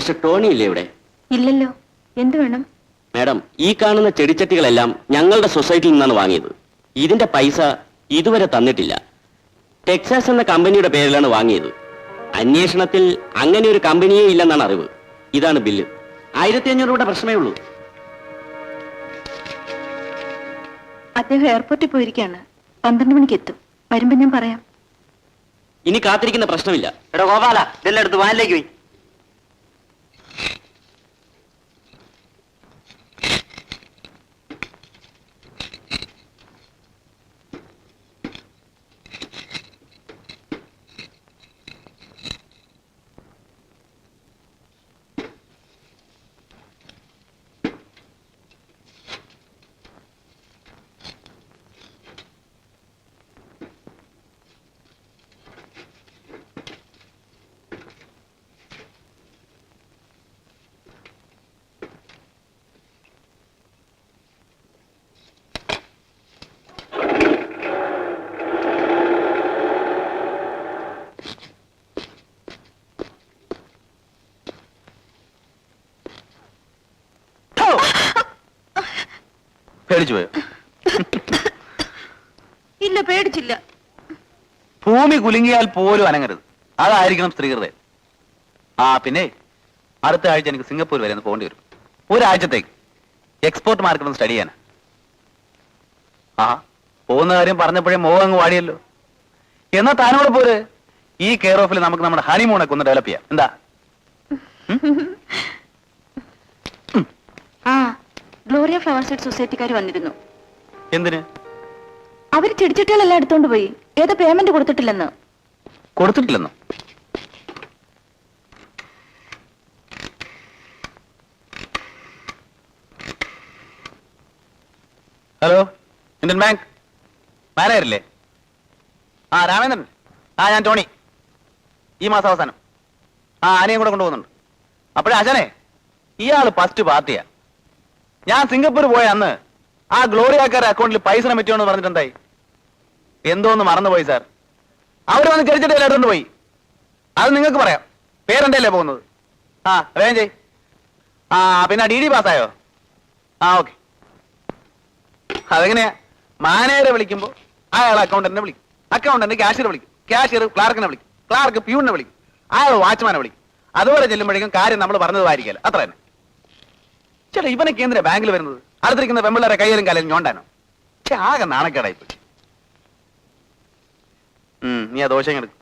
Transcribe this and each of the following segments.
Mister Tony ഇല്ലേ ഇവിടെ? ഇല്ലല്ലോ. എന്ത് വേണം? മാഡം, ഈ കാണുന്ന ചെടിച്ചട്ടികളെല്ലാം ഞങ്ങളുടെ സൊസൈറ്റിയിൽ നിന്നാണ് വാങ്ങിയത്. ഇതിന്റെ പൈസ ഇതുവരെ തന്നിട്ടില്ല. ടെക്സാസ് എന്ന കമ്പനിയുടെ പേരിലാണ് വാങ്ങിയത്. അന്വേഷണത്തിൽ അങ്ങനെ ഒരു കമ്പനിയേ ഇല്ലെന്നാണ് അറിവ്. ഇതാണ് ബില്ല്. 1500 രൂപയുടെ പ്രശ്നമേ ഉള്ളൂ. അദ്ദേഹം എയർപോർട്ടിൽ പോയിരിക്കാണ്. 12 മണിക്ക് എത്തും. വരുമ്പോ ഞാൻ പറയാം. ഇനി കാത്തിരിക്കുന്ന പ്രശ്നമില്ല. എടാ ഗോപാല, ഇതെല്ലാം എടുത്ത് വാനിലേക്ക് പോയി. പേടിച്ചു പോയോ? ഇല്ല, പേടിച്ചില്ല. ഭൂമി കുലുങ്ങിയാൽ പോലും അനങ്ങരുത്. അതായിരിക്കണം സ്ത്രീഹൃദയം. പിന്നെ അടുത്ത ആഴ്ച എനിക്ക് സിംഗപ്പൂർ വരെ ഒന്ന് പോകേണ്ടി വരും. ഒരാഴ്ചത്തേക്ക് എക്സ്പോർട്ട് മാർക്കറ്റ് ഒന്ന് സ്റ്റഡി ചെയ്യാനാ. പോകുന്ന കാര്യം പറഞ്ഞപ്പോഴേ മോഹം അങ്ങ് വാടിയല്ലോ. എന്നാ താനോട് പോര്. ഈ കെയർ ഓഫിൽ നമുക്ക് നമ്മുടെ ഹണിമൂണൊക്കെ ഒന്ന് ഡെവലപ്പ് ചെയ്യാം. എന്താ? ഗ്ലോറിയ ഫ്ലവർ സെറ്റ് സൊസൈറ്റിക്കാർ വന്നിരുന്നു. എന്തിന്? അവര് ചെടിച്ചട്ടികളെല്ലാം എടുത്തോണ്ട് പോയി. ഏതോ പേയ്മെന്റ് കൊടുത്തിട്ടില്ലെന്ന്. കൊടുത്തിട്ടില്ലെന്നോ? ഹലോ, ഇന്ത്യൻ ബാങ്ക് മാനേജരല്ലേ? രാമേന്ദ്രൻ. ഞാൻ ടോണി. ഈ മാസം അവസാനം ആനയും കൂടെ കൊണ്ടുപോകുന്നുണ്ട്. അപ്പോഴേ ആശാനെ, ഇയാള് ഫസ്റ്റ് പാർട്ടിയാ. ഞാൻ സിംഗപ്പൂർ പോയ അന്ന് ആ ഗ്ലോറിയാക്കാരുടെ അക്കൗണ്ടിൽ പൈസ പറ്റുമെന്ന് പറഞ്ഞിട്ടുണ്ടായി. എന്തോന്ന് മറന്നുപോയി സാർ. അവർ വന്ന് ചെടിച്ചിട്ട് എടുത്തോണ്ട് പോയി. അത് നിങ്ങൾക്ക് പറയാം. പേരെന്റെ അല്ലേ പോകുന്നത്? വേഗം ചെയ്. പിന്നെ DD പാസ്സായോ? ഓക്കെ. അതെങ്ങനെയാ? മാനേജറെ വിളിക്കുമ്പോ അയാൾ അക്കൗണ്ടന്റിനെ വിളിക്കും. അക്കൗണ്ടന്റ് ക്യാഷ്യറെ വിളിക്കും. ക്യാഷ്യർ ക്ലാർക്കിനെ വിളിക്കും. ക്ലാർക്ക് പ്യൂണിനെ വിളിക്കും. അയാൾ വാച്ച്മാനെ വിളിക്കും. അതുപോലെ ചെല്ലുമ്പോഴേക്കും കാര്യം നമ്മൾ പറഞ്ഞതായിരിക്കല്ല. അത്ര തന്നെ. ചേട്ടാ, ഇവനൊക്കെ എന്തിനാ ബാങ്കിൽ വരുന്നത്? അടുത്തിരിക്കുന്ന പെമ്പിള്ളേരെ കയ്യിലും കാലും ഞോണ്ടാനോ? ആകെ നാണക്കേടായിപ്പോയി. നീ ആ ദോശ എടുക്കും.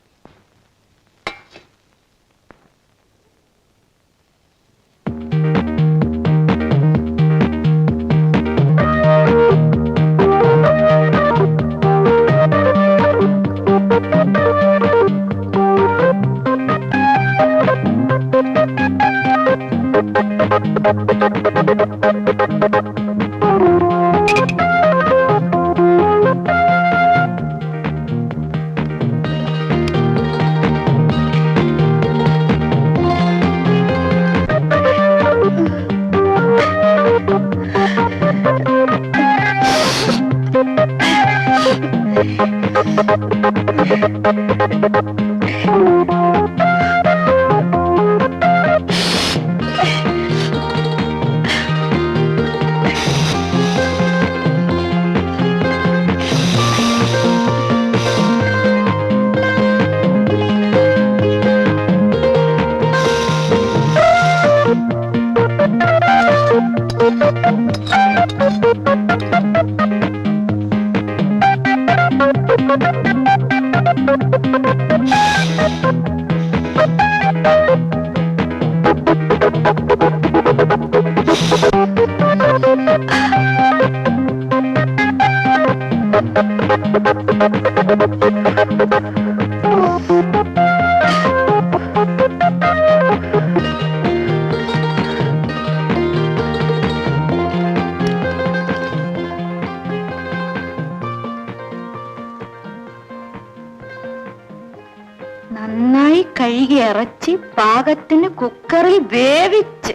നന്നായി കഴുകി ഇറച്ചി പാകത്തിന് കുക്കറിൽ വേവിച്ച്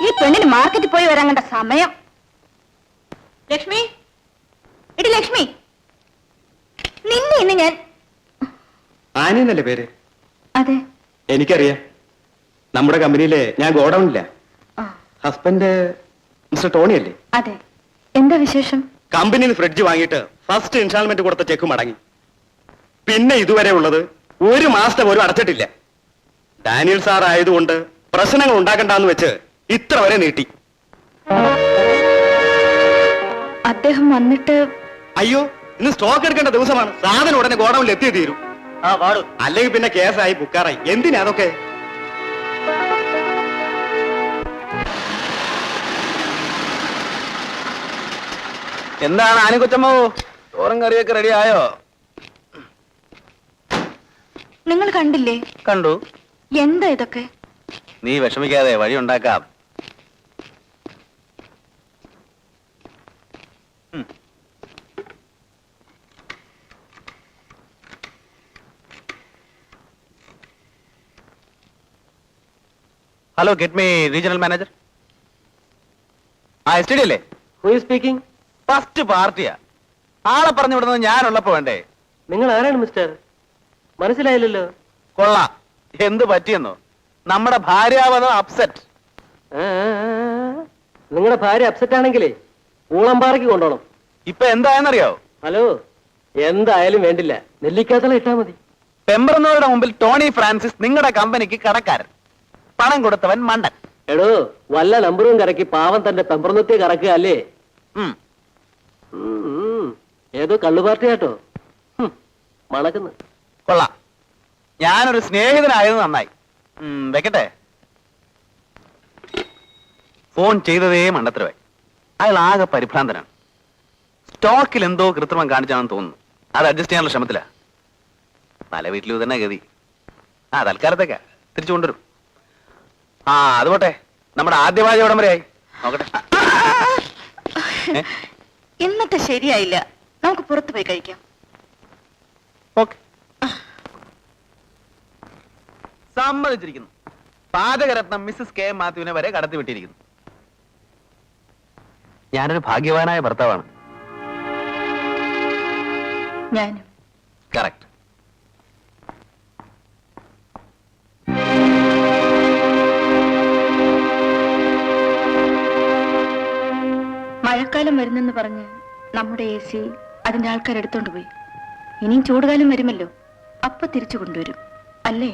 ഈ പെണ്ണിന് മാർക്കറ്റിൽ പോയി വരാൻ കണ്ട സമയം. ലക്ഷ്മി, എടി ലക്ഷ്മി, നിന്നെ ഇന്ന് ഞാൻ... ആനി എന്നല്ലേ പേര്? അതെ. എനിക്കറിയാം. നമ്മുടെ കമ്പനിയിലെ ഞാൻ ഗോഡൌണില്ല. ആ, ഹസ്ബൻഡ് മിസ്റ്റർ ടോണി അല്ലേ? അതെ. എന്താ വിശേഷം? കമ്പനിയിൽ നിന്ന് ഫ്രിഡ്ജ് വാങ്ങിയിട്ട് ഫസ്റ്റ് ഇൻസ്റ്റാൾമെന്റ് കൊടുത്ത ചെക്ക് മടങ്ങി. പിന്നെ ഇതുവരെ ഉള്ളത് 1 മാസത്തെ പോലും അടച്ചിട്ടില്ല. ഡാനിയൽ സാർ ആയതുകൊണ്ട് പ്രശ്നങ്ങൾ ഉണ്ടാക്കണ്ടെന്ന് വെച്ച് ഇത്ര വരെ നീട്ടി. അദ്ദേഹം വന്നിട്ട്... അയ്യോ, ഇന്ന് സ്റ്റോക്ക് എടുക്കേണ്ട ദിവസമാണ്. സാധനം ഉടനെ ഗോഡൌണിൽ എത്തിയേ തീരും. ആ പാടു. അല്ലെങ്കിൽ പിന്നെ കേസായി ബുക്കാറായി. എന്തിനാ അതൊക്കെ? എന്താണ് ആനി കൊച്ചമ്മോ, ചോറും കറിയൊക്കെ റെഡി ആയോ? നിങ്ങൾ കണ്ടില്ലേ? കണ്ടു. എന്താ ഇതൊക്കെ? നീ വിഷമിക്കാതെ, വഴി ഉണ്ടാക്കാം. Hello, get me regional manager. ആ എസ് ടി ഡി അല്ലേ? Who is speaking? ഫസ്റ്റ് പാർട്ടിയാ. ആളെ പറഞ്ഞു വിടുന്നത് ഞാനുള്ളപ്പോ വേണ്ടേ? നിങ്ങൾ ആരാണ് മിസ്റ്റർ? മനസ്സിലായില്ലല്ലോ. കൊള്ളാം. എന്ത് പറ്റിയെന്നോ? നമ്മുടെ ഭാര്യാവധം അപ്സെറ്റ്. നിങ്ങളുടെ ഭാര്യ അപ്സെറ്റ് ആണെങ്കിലേ ഊളമ്പാറയ്ക്ക് കൊണ്ടോണം. ഇപ്പൊ എന്തായെന്നറിയോ? ഹലോ, എന്തായാലും വേണ്ടില്ല, നെല്ലിക്കാത്തള ഇട്ടാ മതി. പെമ്പറന്നവരുടെ മുമ്പിൽ ടോണി ഫ്രാൻസിസ് നിങ്ങളുടെ കമ്പനിക്ക് കടക്കാരൻ, പണം കൊടുത്തവൻ മണ്ടൻ. എടോ, വല്ല നമ്പറും കറക്കി പാവം തന്റെ പെമ്പറന്നത്തെ കറക്കുക അല്ലേ? ഉം. ഏതോ കള്ളുപാർട്ടിയാട്ടോ മണക്കുന്നു. കൊള്ളാം. ഞാനൊരു സ്നേഹിതനായത് നന്നായി. വെക്കട്ടെ. ഫോൺ ചെയ്തതേ മണ്ടത്തരവായി. അയാൾ ആകെ പരിഭ്രാന്തനാണ്. സ്റ്റോക്കിൽ എന്തോ കൃത്രിമം കാണിച്ചാണെന്ന് തോന്നുന്നു. അത് അഡ്ജസ്റ്റ് ചെയ്യാനുള്ള ശ്രമത്തിലാ. പല വീട്ടിലും തന്നെ ഗതി. തൽക്കാലത്തേക്കാ, തിരിച്ചു കൊണ്ടുവരും. അത് പോട്ടെ. നമ്മുടെ ആദ്യവാച എവിടം വരെയായി നോക്കട്ടെ. ഇന്നത്തെ ശരിയായില്ല, നമുക്ക് പുറത്തു പോയി കഴിക്കാം. ഓക്കെ, സമ്മതിച്ചിരിക്കുന്നു. പാചകരത്നം മിസ്സസ് കെ മാത്യുവിനെ വരെ കടത്തിവിട്ടിരിക്കുന്നു. ഞാനൊരു ഭാഗ്യവാനായ ഭർത്താവാണ്. ഞാനും. കറക്റ്റ്. മഴക്കാലം വരുന്നെന്ന് പറഞ്ഞ് നമ്മുടെ AC അതിന്റെ ആൾക്കാർ എടുത്തോണ്ട് പോയി. ഇനിയും ചൂടുകാലം വരുമല്ലോ, അപ്പൊ തിരിച്ചു കൊണ്ടുവരും അല്ലേ?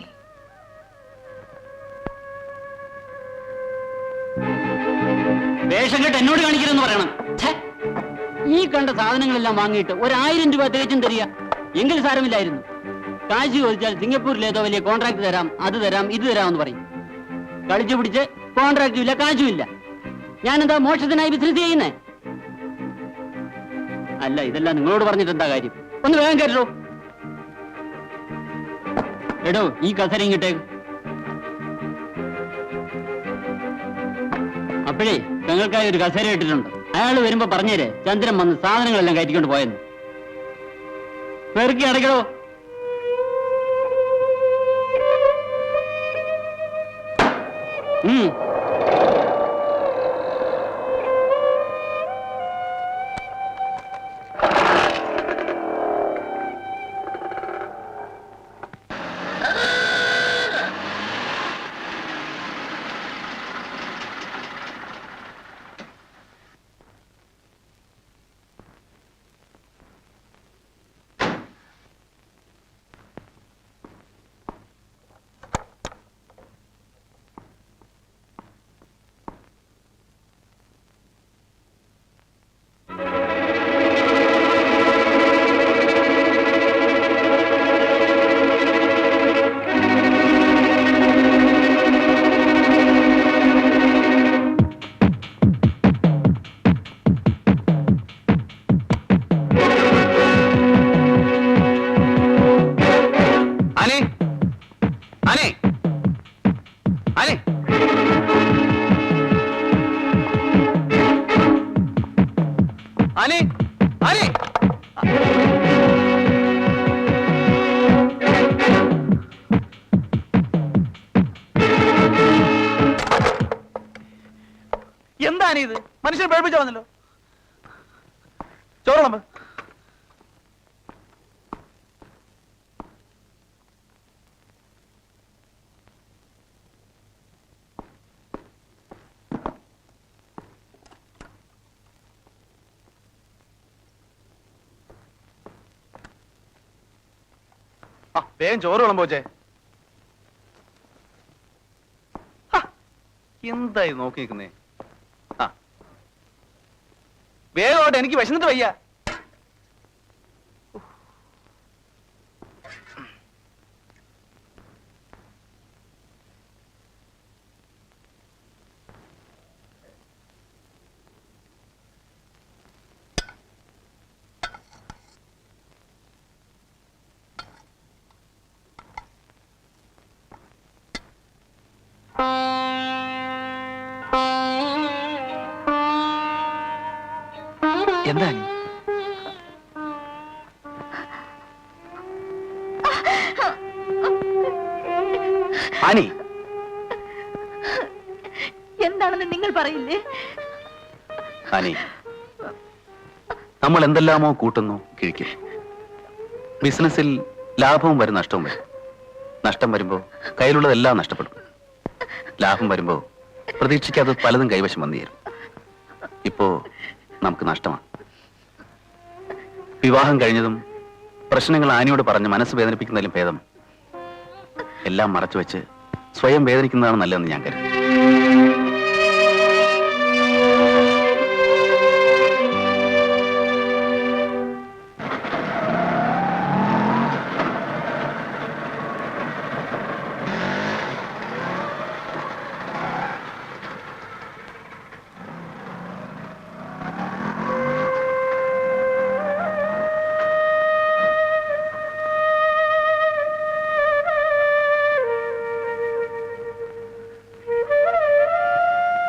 വേഷം കെട്ട് എന്നോട് കാണിക്കരുതെന്ന് പറയണം. ഈ കണ്ട സാധനങ്ങളെല്ലാം വാങ്ങിയിട്ട് 1000 രൂപ തികച്ചും തരിക എങ്കിൽ സാരമില്ലായിരുന്നു. കാശ് ചോദിച്ചാൽ സിംഗപ്പൂരിൽ ഏതോ വലിയ കോൺട്രാക്ട് തരാം, അത് തരാം, ഇത് തരാമെന്ന് പറയും. കളിച്ചു പിടിച്ച് കോൺട്രാക്റ്റും ഇല്ല, കാശും ഇല്ല. ഞാനെന്താ മോക്ഷത്തിനായി ബിസിനസ് ചെയ്യുന്നേ? അല്ല, ഇതെല്ലാം നിങ്ങളോട് പറഞ്ഞിട്ട് എന്താ കാര്യം? ഒന്ന് വേഗം കേട്ടോ. എടോ, ഈ കസര ഇങ്ങോട്ടേക്ക്. അപ്പോഴേ ഞങ്ങൾക്കായി ഒരു കസേര ഇട്ടിട്ടുണ്ട്. അയാൾ വരുമ്പോ പറഞ്ഞേരെ ചന്ദ്രൻ വന്ന് സാധനങ്ങളെല്ലാം കയറ്റിക്കൊണ്ട് പോയെന്ന്. പെറുക്കി അടയ്ക്കടോ. എന്താണ് ഇത്? മനുഷ്യൻ പേടിപ്പിച്ചു വന്നല്ലോ. ചോറണം. ആ വേഗം ചോറ് വിളമ്പോ ചേ. എന്തായി നോക്കി നിൽക്കുന്നേ? ആ വേഗം എനിക്ക് വിശന്നിട്ട് വയ്യ. എന്താ നീ? ആനി എന്താണെന്ന് നിങ്ങൾ പറയില്ലേ? ആനി, നമ്മൾ എന്തെല്ലാമോ കൂട്ടുന്നു കിഴിക്കും. ബിസിനസ്സിൽ ലാഭവും വരും നഷ്ടവും വരും. നഷ്ടം വരുമ്പോ കയ്യിലുള്ളതെല്ലാം നഷ്ടപ്പെടും. ലാഭം വരുമ്പോ പ്രതീക്ഷിക്കാതെ പലതും കൈവശം വന്നു ചേരും. ഇപ്പോ നമുക്ക് നഷ്ടമാണ്. വിവാഹം കഴിഞ്ഞതും പ്രശ്നങ്ങൾ ആനിയോട് പറഞ്ഞ് മനസ്സ് വേദനിപ്പിക്കുന്നതിലും ഭേദം എല്ലാം മറച്ചു വെച്ച് സ്വയം വേദനിക്കുന്നതാണ് നല്ലതെന്ന് ഞാൻ കരുതി.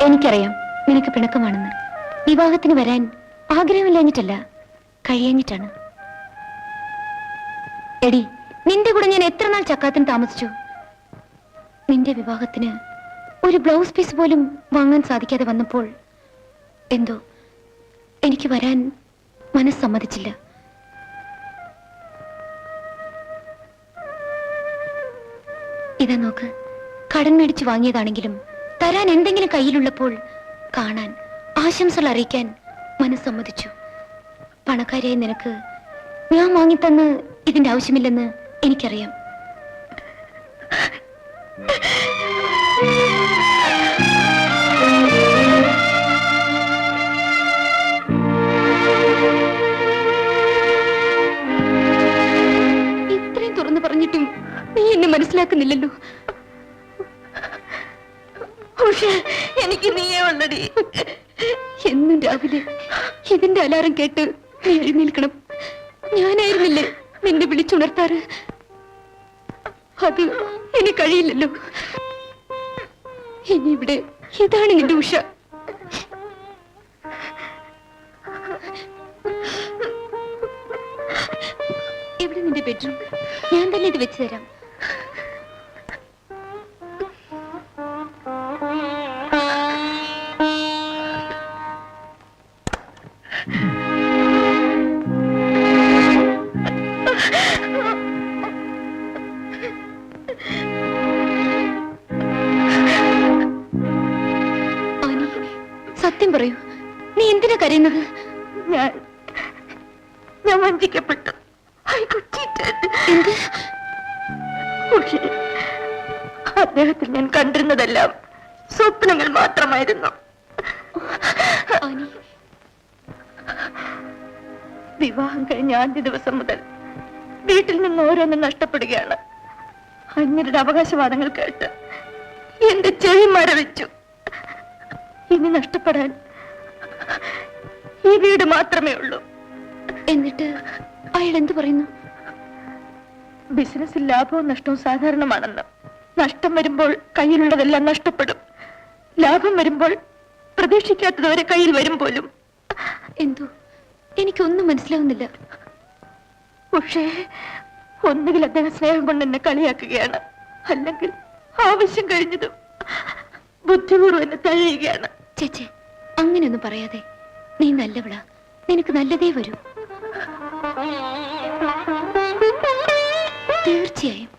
എനിക്കറിയാം നിനക്ക് പിണക്കമാണെന്ന്. വിവാഹത്തിന് വരാൻ ആഗ്രഹമില്ലാഞ്ഞിട്ടല്ല, കഴിയാഞ്ഞിട്ടാണ്. എടി, നിന്റെ കൂടെ ഞാൻ എത്ര നാൾ ചക്കാത്തിന് താമസിച്ചു. നിന്റെ വിവാഹത്തിന് ഒരു ബ്ലൗസ് പീസ് പോലും വാങ്ങാൻ സാധിക്കാതെ വന്നപ്പോൾ എന്തോ എനിക്ക് വരാൻ മനസ്സ് സമ്മതിച്ചില്ല. ഇതാ നോക്ക്, കടം മേടിച്ചു വാങ്ങിയതാണെങ്കിലും തരാൻ എന്തെങ്കിലും കയ്യിലുള്ളപ്പോൾ കാണാൻ, ആശംസകൾ അറിയിക്കാൻ മനസ്സമ്മതിച്ചു. പണക്കാരിയായ നിനക്ക് ഞാൻ വാങ്ങിത്തന്ന് ഇതിന്റെ ആവശ്യമില്ലെന്ന് എനിക്കറിയാം. ഇത്രയും തുറന്നു പറഞ്ഞിട്ടും നീ എന്നെ മനസ്സിലാക്കുന്നില്ലല്ലോ. എനിക്ക് നീയേ ഉള്ളടി. എന്നും രാവിലെ ഇതിന്റെ അലാറം കേട്ട് നീ എഴുന്നേൽക്കണം. ഞാനായിരുന്നില്ലേ നിന്നെ വിളിച്ചുണർത്താറ്? അത് ഇനി കഴിയില്ലല്ലോ. ഇനി ഇവിടെ ഇതാണ് നിന്റെ ഉഷ. എവിടെ നിന്റെ ബെഡ്റൂം? ഞാൻ തന്നെ ഇത് വെച്ചു തരാം. സത്യം പറയൂ, നീ എന്തിനാ കരയുന്നത്? ഞാൻ വഞ്ചിക്കപ്പെട്ടു. എന്ത്? അദ്ദേഹത്തിൽ ഞാൻ കണ്ടിരുന്നതെല്ലാം സ്വപ്നങ്ങൾ മാത്രമായിരുന്നു. വിവാഹം കഴിഞ്ഞ ആദ്യ ദിവസം മുതൽ വീട്ടിൽ നിന്ന് ഓരോന്നും നഷ്ടപ്പെടുകയാണ്. അന്യരുടെ അവകാശവാദങ്ങൾ കേട്ട് എന്റെ ചെവി മരവിച്ചു. ഇനി നഷ്ടപ്പെടാൻ ഈ വീട് മാത്രമേ ഉള്ളൂ. എന്നിട്ട് അയാൾ എന്തു പറയുന്നു? ബിസിനസ്സിൽ ലാഭവും നഷ്ടവും സാധാരണമാണെന്ന്. നഷ്ടം വരുമ്പോൾ കയ്യിലുള്ളതെല്ലാം നഷ്ടപ്പെടും. ലാഭം വരുമ്പോൾ പ്രതീക്ഷിക്കാത്തതുവരെ കയ്യിൽ വരും പോലും. എന്തോ എനിക്കൊന്നും മനസ്സിലാവുന്നില്ല. പക്ഷേ ഒന്നുകിൽ അദ്ദേഹം സ്നേഹം കൊണ്ട് എന്നെ കളിയാക്കുകയാണ്, അല്ലെങ്കിൽ ആവശ്യം കഴിഞ്ഞതും ബുദ്ധിപൂർവ്വം എന്നെ തഴയുകയാണ്. ചേച്ചേ, അങ്ങനെയൊന്നും പറയാതെ. നീ നല്ലവളാ, നിനക്ക് നല്ലതേ വരൂ. തീർച്ചയായും